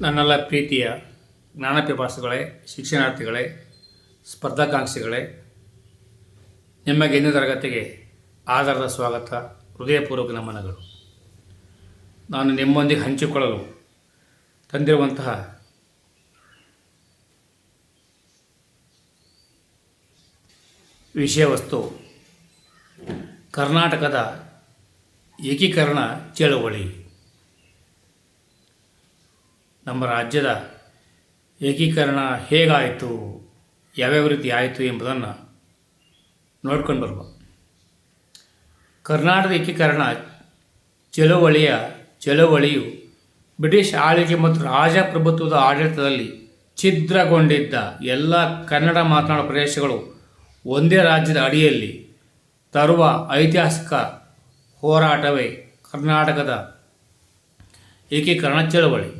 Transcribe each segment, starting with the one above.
ನನ್ನೆಲ್ಲ ಪ್ರೀತಿಯ ಜ್ಞಾನಪಿಪಾಸುಗಳೇ, ಶಿಕ್ಷಣಾರ್ಥಿಗಳೇ, ಸ್ಪರ್ಧಾಕಾಂಕ್ಷಿಗಳೇ, ನಿಮಗೆ ಇಂದಿನ ತರಗತಿಗೆ ಆಧಾರದ ಸ್ವಾಗತ, ಹೃದಯಪೂರ್ವಕ ನಮನಗಳು. ನಾನು ನಿಮ್ಮೊಂದಿಗೆ ಹಂಚಿಕೊಳ್ಳಲು ತಂದಿರುವಂತಹ ವಿಷಯ ವಸ್ತು ಕರ್ನಾಟಕದ ಏಕೀಕರಣ ಚಳವಳಿ. ನಮ್ಮ ರಾಜ್ಯದ ಏಕೀಕರಣ ಹೇಗಾಯಿತು, ಯಾವ್ಯಾವ ರೀತಿ ಆಯಿತು ಎಂಬುದನ್ನು ನೋಡ್ಕೊಂಡು ಬರುವ. ಕರ್ನಾಟಕದ ಏಕೀಕರಣ ಚಳವಳಿಯು ಬ್ರಿಟಿಷ್ ಆಳ್ವಿಕೆ ಮತ್ತು ರಾಜಪ್ರಭುತ್ವದ ಆಡಳಿತದಲ್ಲಿ ಛಿದ್ರಗೊಂಡಿದ್ದ ಎಲ್ಲ ಕನ್ನಡ ಮಾತನಾಡುವ ಪ್ರದೇಶಗಳು ಒಂದೇ ರಾಜ್ಯದ ಅಡಿಯಲ್ಲಿ ತರುವ ಐತಿಹಾಸಿಕ ಹೋರಾಟವೇ ಕರ್ನಾಟಕದ ಏಕೀಕರಣ ಚಳವಳಿ.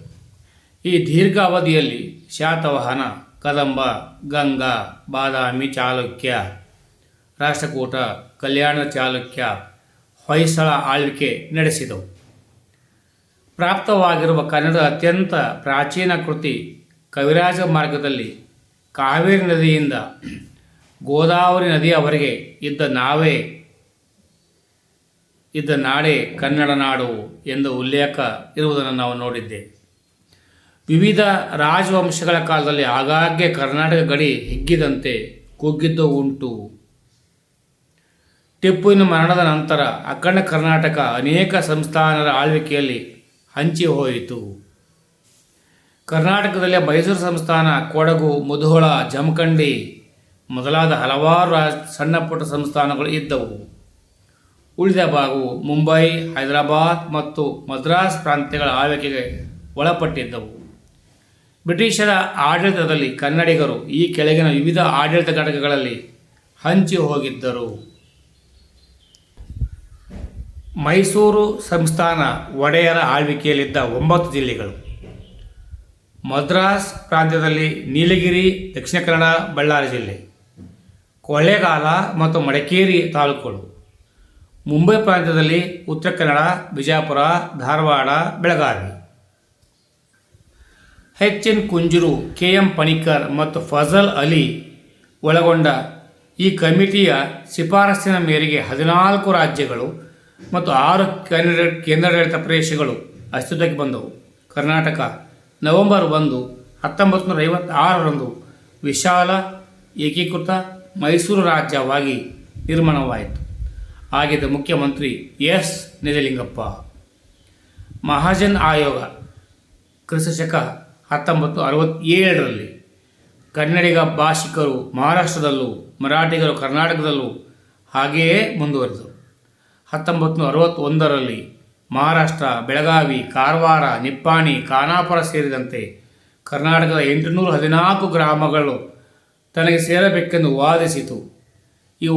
ಈ ದೀರ್ಘ ಅವಧಿಯಲ್ಲಿ ಶಾತವಾಹನ, ಕದಂಬ, ಗಂಗ, ಬಾದಾಮಿ ಚಾಲುಕ್ಯ, ರಾಷ್ಟ್ರಕೂಟ, ಕಲ್ಯಾಣ ಚಾಲುಕ್ಯ, ಹೊಯ್ಸಳ ಆಳ್ವಿಕೆ ನಡೆಸಿದವು. ಪ್ರಾಪ್ತವಾಗಿರುವ ಕನ್ನಡದ ಅತ್ಯಂತ ಪ್ರಾಚೀನ ಕೃತಿ ಕವಿರಾಜ ಮಾರ್ಗದಲ್ಲಿ ಕಾವೇರಿ ನದಿಯಿಂದ ಗೋದಾವರಿ ನದಿಯವರೆಗೆ ಇದ್ದ ನಾಡೇ ಕನ್ನಡ ನಾಡು ಎಂದು ಉಲ್ಲೇಖ ಇರುವುದನ್ನು ನಾವು ನೋಡಿದ್ದೇವೆ. ವಿವಿಧ ರಾಜವಂಶಗಳ ಕಾಲದಲ್ಲಿ ಆಗಾಗ್ಗೆ ಕರ್ನಾಟಕ ಗಡಿ ಹಿಗ್ಗಿದಂತೆ ಕುಗ್ಗಿದ್ದು ಉಂಟು. ಟಿಪ್ಪುವಿನ ಮರಣದ ನಂತರ ಅಖಂಡ ಕರ್ನಾಟಕ ಅನೇಕ ಸಂಸ್ಥಾನರ ಆಳ್ವಿಕೆಯಲ್ಲಿ ಹಂಚಿ ಹೋಯಿತು. ಕರ್ನಾಟಕದಲ್ಲಿ ಮೈಸೂರು ಸಂಸ್ಥಾನ, ಕೊಡಗು, ಮುಧೋಳ, ಜಮಖಂಡಿ ಮೊದಲಾದ ಹಲವಾರು ಸಣ್ಣ ಪುಟ್ಟ ಸಂಸ್ಥಾನಗಳು ಇದ್ದವು. ಉಳಿದ ಭಾಗವು ಮುಂಬೈ, ಹೈದರಾಬಾದ್ ಮತ್ತು ಮದ್ರಾಸ್ ಪ್ರಾಂತ್ಯಗಳ ಆಳ್ವಿಕೆಗೆ ಒಳಪಟ್ಟಿದ್ದವು. ಬ್ರಿಟಿಷರ ಆಡಳಿತದಲ್ಲಿ ಕನ್ನಡಿಗರು ಈ ಕೆಳಗಿನ ವಿವಿಧ ಆಡಳಿತ ಘಟಕಗಳಲ್ಲಿ ಹಂಚಿ ಹೋಗಿದ್ದರು. ಮೈಸೂರು ಸಂಸ್ಥಾನ ಒಡೆಯರ ಆಳ್ವಿಕೆಯಲ್ಲಿದ್ದ 9 ಜಿಲ್ಲೆಗಳು. ಮದ್ರಾಸ್ ಪ್ರಾಂತ್ಯದಲ್ಲಿ ನೀಲಗಿರಿ, ದಕ್ಷಿಣ ಕನ್ನಡ, ಬಳ್ಳಾರಿ ಜಿಲ್ಲೆ, ಕೊಳ್ಳೇಗಾಲ ಮತ್ತು ಮಡಿಕೇರಿ ತಾಲೂಕುಗಳು. ಮುಂಬೈ ಪ್ರಾಂತ್ಯದಲ್ಲಿ ಉತ್ತರ ಕನ್ನಡ, ಬಿಜಾಪುರ, ಧಾರವಾಡ, ಬೆಳಗಾವಿ. ಎನ್ ಕುಂಜೂರು, ಎಂ ಪಣಿಕ್ಕರ್ ಮತ್ತು ಫಜಲ್ ಅಲಿ ಒಳಗೊಂಡ ಈ ಕಮಿಟಿಯ ಶಿಫಾರಸ್ಸಿನ ಮೇರೆಗೆ 14 ರಾಜ್ಯಗಳು ಮತ್ತು 6 ಕೇಂದ್ರಾಡಳಿತ ಪ್ರದೇಶಗಳು ಅಸ್ತಿತ್ವಕ್ಕೆ ಬಂದವು. ಕರ್ನಾಟಕ ನವೆಂಬರ್ 1, 1956ರಂದು ವಿಶಾಲ ಏಕೀಕೃತ ಮೈಸೂರು ರಾಜ್ಯವಾಗಿ ನಿರ್ಮಾಣವಾಯಿತು. ಆಗಿದ್ದ ಮುಖ್ಯಮಂತ್ರಿ ಎಸ್ ನಿಜಲಿಂಗಪ್ಪ. ಮಹಾಜನ್ ಆಯೋಗ ಕ್ರಿಸ್ತಶಕ 1967ರಲ್ಲಿ ಕನ್ನಡಿಗ ಭಾಷಿಕರು ಮಹಾರಾಷ್ಟ್ರದಲ್ಲೂ ಮರಾಠಿಗರು ಕರ್ನಾಟಕದಲ್ಲೂ ಹಾಗೆಯೇ ಮುಂದುವರೆದರು. 1961ರಲ್ಲಿ ಮಹಾರಾಷ್ಟ್ರ, ಬೆಳಗಾವಿ, ಕಾರವಾರ, ನಿಪ್ಪಾಣಿ, ಖಾನಾಪುರ ಸೇರಿದಂತೆ ಕರ್ನಾಟಕದ 814 ಗ್ರಾಮಗಳು ತನಗೆ ಸೇರಬೇಕೆಂದು ವಾದಿಸಿತು. ಈ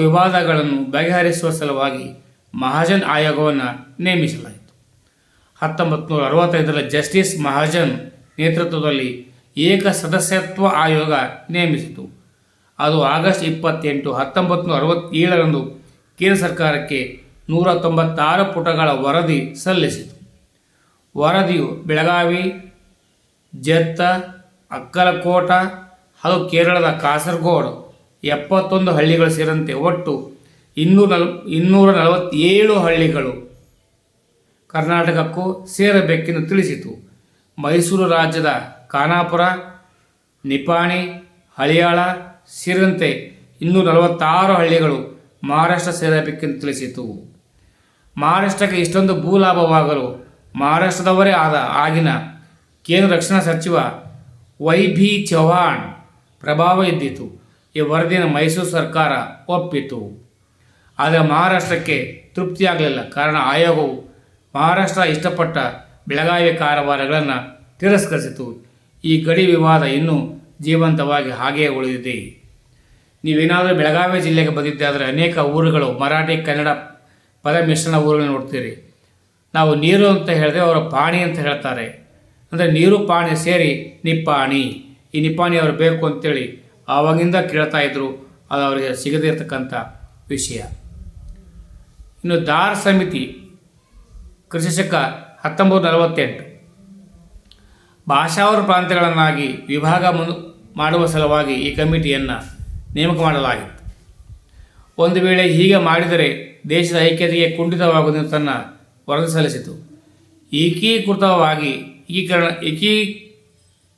ವಿವಾದಗಳನ್ನು ಬಗೆಹರಿಸುವ ಸಲುವಾಗಿ ಮಹಾಜನ್ ಆಯೋಗವನ್ನು ನೇಮಿಸಲಾಯಿತು. 1965ರಲ್ಲಿ ಜಸ್ಟಿಸ್ ಮಹಾಜನ್ ನೇತೃತ್ವದಲ್ಲಿ ಏಕ ಸದಸ್ಯತ್ವ ಆಯೋಗ ನೇಮಿಸಿತು. ಅದು ಆಗಸ್ಟ್ 28, 1967ರಂದು ಕೇಂದ್ರ ಸರ್ಕಾರಕ್ಕೆ 196 ಪುಟಗಳ ವರದಿ ಸಲ್ಲಿಸಿತು. ವರದಿಯು ಬೆಳಗಾವಿ, ಜತ್ತ, ಅಕ್ಕಲಕೋಟ ಹಾಗೂ ಕೇರಳದ ಕಾಸರಗೋಡು 71 ಹಳ್ಳಿಗಳು ಸೇರಿದಂತೆ ಒಟ್ಟು 247 ಹಳ್ಳಿಗಳು ಕರ್ನಾಟಕಕ್ಕೂ ಸೇರಬೇಕೆಂದು ತಿಳಿಸಿತು. ಮೈಸೂರು ರಾಜ್ಯದ ಖಾನಾಪುರ, ನಿಪ್ಪಾಣಿ, ಹಳಿಯಾಳ ಸೇರಿದಂತೆ 246 ಹಳ್ಳಿಗಳು ಮಹಾರಾಷ್ಟ್ರ ಸೇರಬೇಕೆಂದು ತಿಳಿಸಿತು. ಮಹಾರಾಷ್ಟ್ರಕ್ಕೆ ಇಷ್ಟೊಂದು ಭೂಲಾಭವಾಗಲು ಮಹಾರಾಷ್ಟ್ರದವರೇ ಆದ ಆಗಿನ ಕೇಂದ್ರ ರಕ್ಷಣಾ ಸಚಿವ ವೈ ಬಿ ಚೌಹಾಣ್ ಪ್ರಭಾವ ಇದ್ದಿತು. ಈ ವರದಿಯನ್ನು ಮೈಸೂರು ಸರ್ಕಾರ ಒಪ್ಪಿತು. ಆದರೆ ಮಹಾರಾಷ್ಟ್ರಕ್ಕೆ ತೃಪ್ತಿಯಾಗಲಿಲ್ಲ. ಕಾರಣ ಆಯೋಗವು ಮಹಾರಾಷ್ಟ್ರ ಇಷ್ಟಪಟ್ಟ ಬೆಳಗಾವಿ, ಕಾರವಾರಗಳನ್ನು ತಿರಸ್ಕರಿಸಿತು. ಈ ಗಡಿ ವಿವಾದ ಇನ್ನೂ ಜೀವಂತವಾಗಿ ಹಾಗೆಯೇ ಉಳಿದಿದೆ. ನೀವೇನಾದರೂ ಬೆಳಗಾವಿ ಜಿಲ್ಲೆಗೆ ಬಂದಿದ್ದಾದರೆ ಅನೇಕ ಊರುಗಳು ಮರಾಠಿ ಕನ್ನಡ ಪದ ಮಿಶ್ರಣ ಊರುಗಳನ್ನು ನೋಡ್ತೀರಿ. ನಾವು ನೀರು ಅಂತ ಹೇಳಿದ್ರೆ ಅವರು ಪಾಣಿ ಅಂತ ಹೇಳ್ತಾರೆ. ಅಂದರೆ ನೀರು ಪಾಣಿ ಸೇರಿ ನಿಪ್ಪಾಣಿ. ಈ ನಿಪ್ಪಾಣಿ ಅವರು ಬೇಕು ಅಂತೇಳಿ ಆವಾಗಿಂದ ಕೇಳ್ತಾ ಇದ್ದರು. ಅದು ಅವರಿಗೆ ಸಿಗದೇ ಇರತಕ್ಕಂಥ ವಿಷಯ. ಇನ್ನು ದಾರ್ ಸಮಿತಿ ಕ್ರಿಸ್ತಶಕ 1948 ಭಾಷಾವರ ಪ್ರಾಂತ್ಯಗಳನ್ನಾಗಿ ವಿಭಾಗ ಮಾಡುವ ಸಲುವಾಗಿ ಈ ಕಮಿಟಿಯನ್ನು ನೇಮಕ ಮಾಡಲಾಗಿತ್ತು. ಒಂದು ವೇಳೆ ಹೀಗೆ ಮಾಡಿದರೆ ದೇಶದ ಐಕ್ಯತೆಗೆ ಕುಂಠಿತವಾಗುವುದು ತನ್ನ ವರದಿ ಸಲ್ಲಿಸಿತು.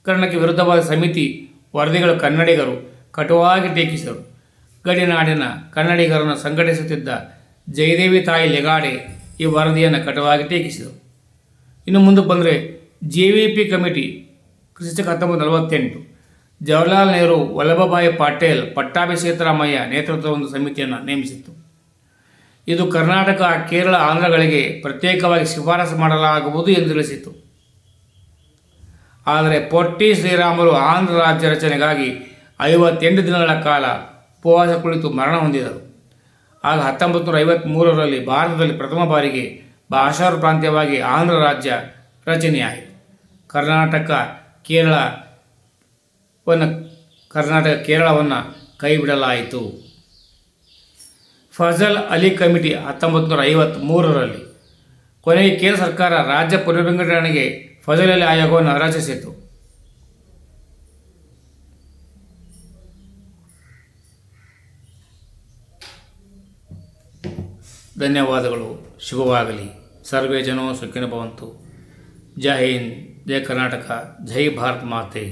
ಏಕೀಕರಣಕ್ಕೆ ವಿರುದ್ಧವಾದ ಸಮಿತಿ ವರದಿಗಳು ಕನ್ನಡಿಗರು ಕಟುವಾಗಿ ಟೀಕಿಸಿದರು. ಗಡಿನಾಡಿನ ಕನ್ನಡಿಗರನ್ನು ಸಂಘಟಿಸುತ್ತಿದ್ದ ಜಯದೇವಿ ತಾಯಿ ಲೆಗಾಡೆ ಈ ವರದಿಯನ್ನು ಕಟುವಾಗಿ ಟೀಕಿಸಿದರು. ಇನ್ನು ಮುಂದಕ್ಕೆ ಬಂದರೆ JVP ಕಮಿಟಿ ಕ್ರಿಸ್ತ 1948 ಜವಾಹರ್ಲಾಲ್ ನೆಹರು, ವಲ್ಲಭಭಾಯಿ ಪಟೇಲ್, ಪಟ್ಟಾಭಿ ಸೀತಾರಾಮಯ್ಯ ನೇತೃತ್ವದ ಒಂದು ಸಮಿತಿಯನ್ನು ನೇಮಿಸಿತ್ತು. ಇದು ಕರ್ನಾಟಕ, ಕೇರಳ, ಆಂಧ್ರಗಳಿಗೆ ಪ್ರತ್ಯೇಕವಾಗಿ ಶಿಫಾರಸು ಮಾಡಲಾಗುವುದು ಎಂದು ತಿಳಿಸಿತು. ಆದರೆ ಪೊಟ್ಟಿ ಶ್ರೀರಾಮುಲು ಆಂಧ್ರ ರಾಜ್ಯ ರಚನೆಗಾಗಿ 58 ದಿನಗಳ ಕಾಲ ಉಪವಾಸ ಕುಳಿತು ಮರಣ ಹೊಂದಿದರು. ಆಗ 1953ರಲ್ಲಿ ಭಾರತದಲ್ಲಿ ಪ್ರಥಮ ಬಾರಿಗೆ ಭಾಷಾವರ ಪ್ರಾಂತ್ಯವಾಗಿ ಆಂಧ್ರ ರಾಜ್ಯ ರಚನೆಯಾಯಿತು. ಕೇರಳವನ್ನು ಕೈಬಿಡಲಾಯಿತು. ಫಜಲ್ ಅಲಿ ಕಮಿಟಿ 1953ರಲ್ಲಿ ಕೊನೆಗೆ ಕೇಂದ್ರ ಸರ್ಕಾರ ರಾಜ್ಯ ಪುನರ್ವಿಂಗಡಣೆಗೆ ಫಜಲ್ ಅಲಿ ಆಯೋಗವನ್ನು ರಚಿಸಿತು. ಧನ್ಯವಾದಗಳು. ಶುಭವಾಗಲಿ. ಸರ್ವೇ ಜನೋ ಸುಖಿನೋ ಭವಂತು. ಜೈ ಹಿಂದ್, ಜೈ ಕರ್ನಾಟಕ, ಜೈ ಭಾರತ್ ಮಾತೆ.